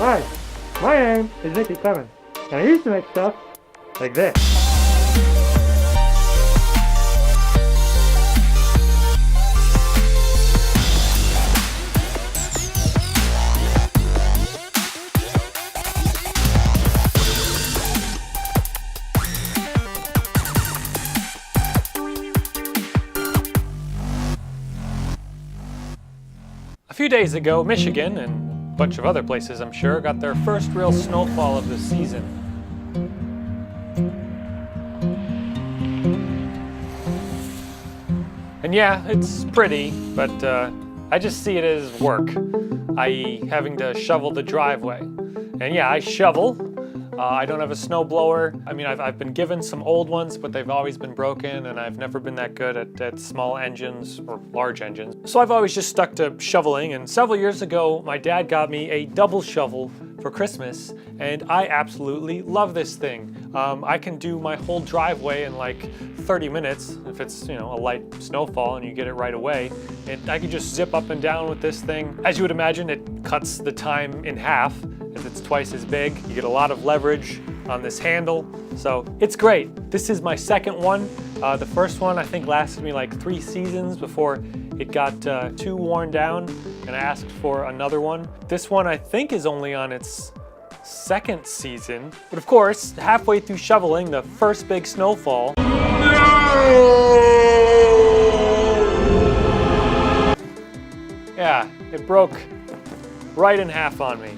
Hi, my name is Clements, and I used to make stuff like this. A few days ago, Michigan, and a bunch of other places I'm sure, got their first real snowfall of the season. And yeah, it's pretty, but I just see it as work, i.e. having to shovel the driveway. And yeah, I shovel. I don't have a snowblower. I mean, I've been given some old ones, but they've always been broken, and I've never been that good at small engines or large engines. So I've always just stuck to shoveling, and several years ago, my dad got me a double shovel for Christmas, and I absolutely love this thing. I can do my whole driveway in like 30 minutes if it's, a light snowfall and you get it right away. And I can just zip up and down with this thing. As you would imagine, it cuts the time in half, as it's twice as big. You get a lot of leverage on this handle, so it's great. This is my second one. The first one I think lasted me like 3 seasons before it got too worn down, and I asked for another one. This one I think is only on its second season, but of course, halfway through shoveling the first big snowfall, yeah, it broke right in half on me,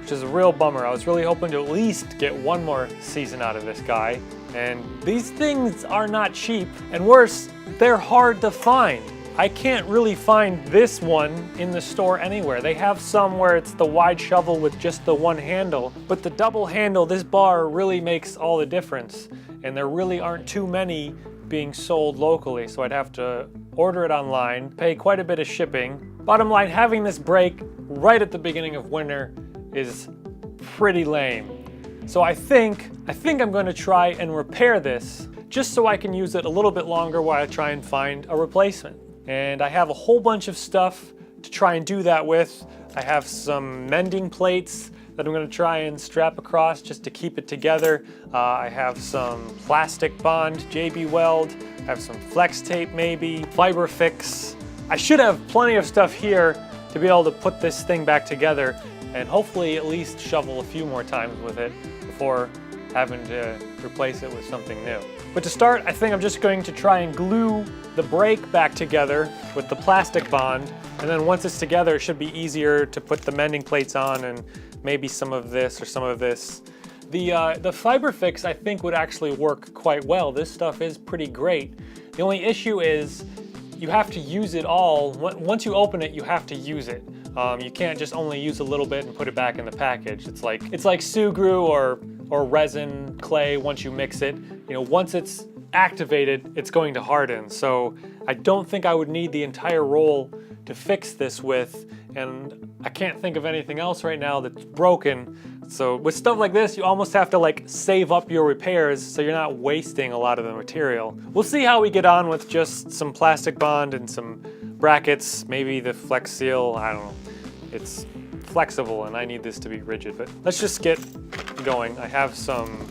which is a real bummer. I was really hoping to at least get one more season out of this guy. And these things are not cheap, and worse, they're hard to find. I can't really find this one in the store anywhere. They have some where it's the wide shovel with just the one handle, but the double handle, this bar really makes all the difference. And there really aren't too many being sold locally, so I'd have to order it online, pay quite a bit of shipping. Bottom line, having this break right at the beginning of winter is pretty lame. So I think I'm going to try and repair this just so I can use it a little bit longer while I try and find a replacement. And I have a whole bunch of stuff to try and do that with. I have some mending plates that I'm going to try and strap across just to keep it together. I have some plastic bond, JB Weld. I have some flex tape maybe, fiber fix. I should have plenty of stuff here to be able to put this thing back together and hopefully at least shovel a few more times with it before having to replace it with something new. But to start, I think I'm just going to try and glue the brake back together with the plastic bond, and then once it's together, it should be easier to put the mending plates on and maybe some of this or some of this. The fiber fix I think would actually work quite well. This stuff is pretty great. The only issue is you have to use it all. Once you open it, you have to use it. You can't just only use a little bit and put it back in the package. It's like Sugru or resin clay. Once you mix it, once it's activated, it's going to harden. So I don't think I would need the entire roll to fix this with, and I can't think of anything else right now that's broken. So with stuff like this, you almost have to save up your repairs so you're not wasting a lot of the material. We'll see how we get on with just some plastic bond and some brackets, maybe the Flex Seal, I don't know. It's flexible and I need this to be rigid, but let's just get going. I have some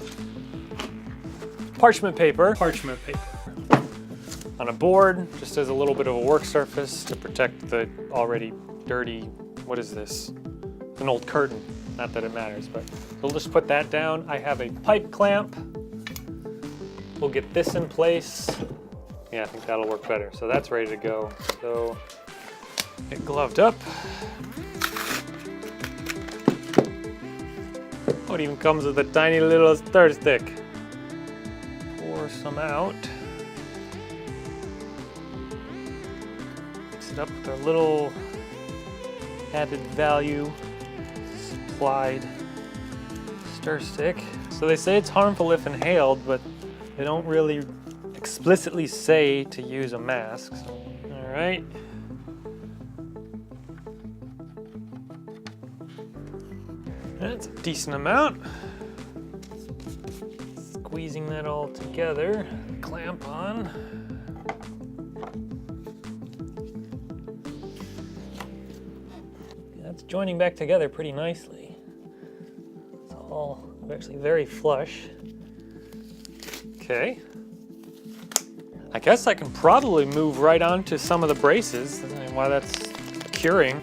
parchment paper on a board, just as a little bit of a work surface to protect the already dirty, what is this? An old curtain. Not that it matters, but we'll just put that down. I have a pipe clamp. We'll get this in place. Yeah, I think that'll work better. So that's ready to go. So get gloved up. Oh, it even comes with a tiny little stir stick. Pour some out. Mix it up with our little added value supplied stir stick. So they say it's harmful if inhaled, but they don't really explicitly say to use a mask. So, all right. That's a decent amount. Squeezing that all together, clamp on. That's joining back together pretty nicely. all actually very flush. Okay. I guess I can probably move right on to some of the braces while that's curing.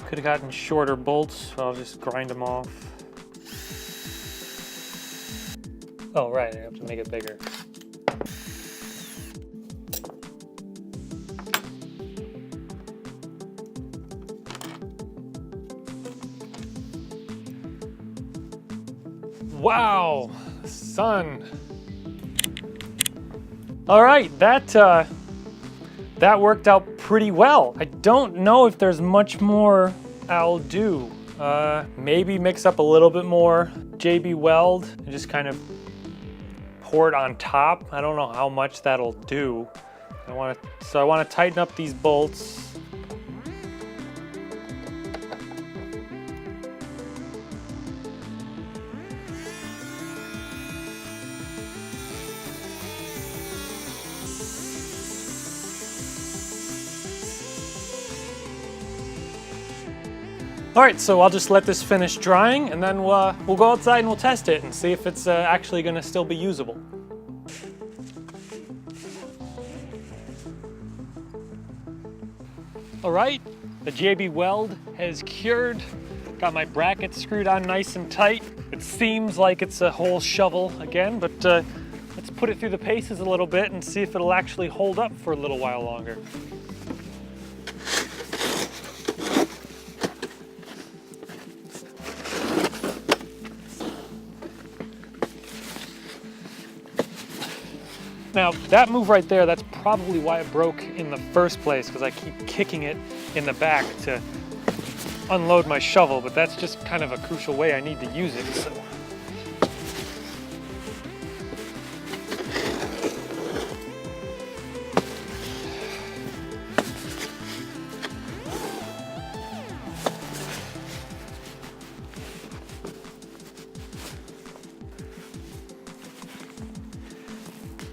Could have gotten shorter bolts, so I'll just grind them off. Oh, right, I have to make it bigger. Wow, sun. All right, that worked out pretty well. I don't know if there's much more I'll do. Maybe mix up a little bit more JB Weld and just kind of pour it on top. I don't know how much that'll do. I want to tighten up these bolts. All right, so I'll just let this finish drying, and then we'll go outside and we'll test it and see if it's actually going to still be usable. All right, the JB Weld has cured. Got my brackets screwed on nice and tight. It seems like it's a whole shovel again, but let's put it through the paces a little bit and see if it'll actually hold up for a little while longer. Now, that move right there, that's probably why it broke in the first place, because I keep kicking it in the back to unload my shovel, but that's just kind of a crucial way I need to use it. So.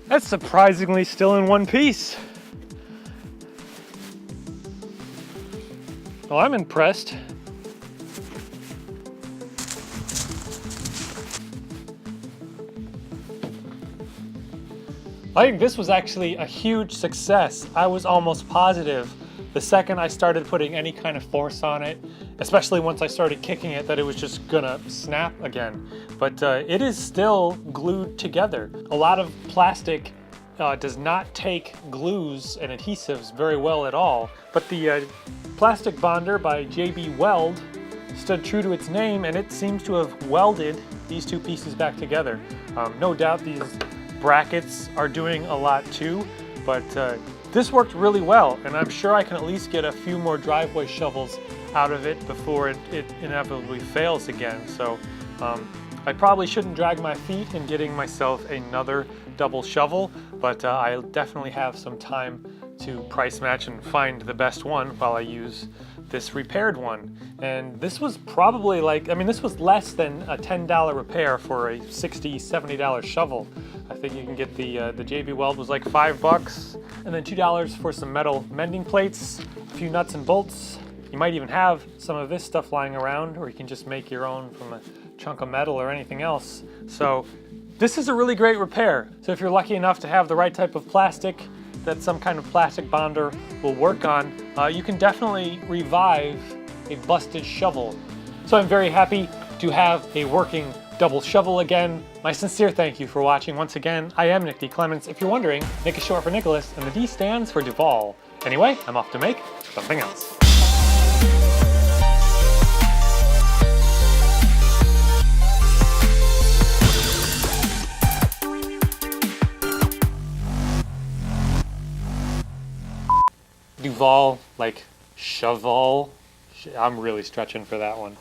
That's surprisingly still in one piece. Well, I'm impressed. I think this was actually a huge success. I was almost positive the second I started putting any kind of force on it, especially once I started kicking it, that it was just gonna snap again. But it is still glued together. A lot of plastic does not take glues and adhesives very well at all, but the plastic bonder by JB Weld stood true to its name, and it seems to have welded these two pieces back together. No doubt these brackets are doing a lot too, but this worked really well, and I'm sure I can at least get a few more driveway shovels out of it before it inevitably fails again. So I probably shouldn't drag my feet in getting myself another double shovel, but I'll definitely have some time to price match and find the best one while I use this repaired one. And this was probably this was less than a $10 repair for a $60, $70 shovel. I think you can get the JB Weld was like $5, and then $2 for some metal mending plates, a few nuts and bolts. You might even have some of this stuff lying around, or you can just make your own from a chunk of metal or anything else. So this is a really great repair. So if you're lucky enough to have the right type of plastic that some kind of plastic bonder will work on, you can definitely revive a busted shovel. So I'm very happy to have a working double shovel again. My sincere thank you for watching. Once again, I am Nick D. Clements. If you're wondering, Nick is short for Nicholas, and the D stands for Duval. Anyway, I'm off to make something else. Duval, like shovel. I'm really stretching for that one.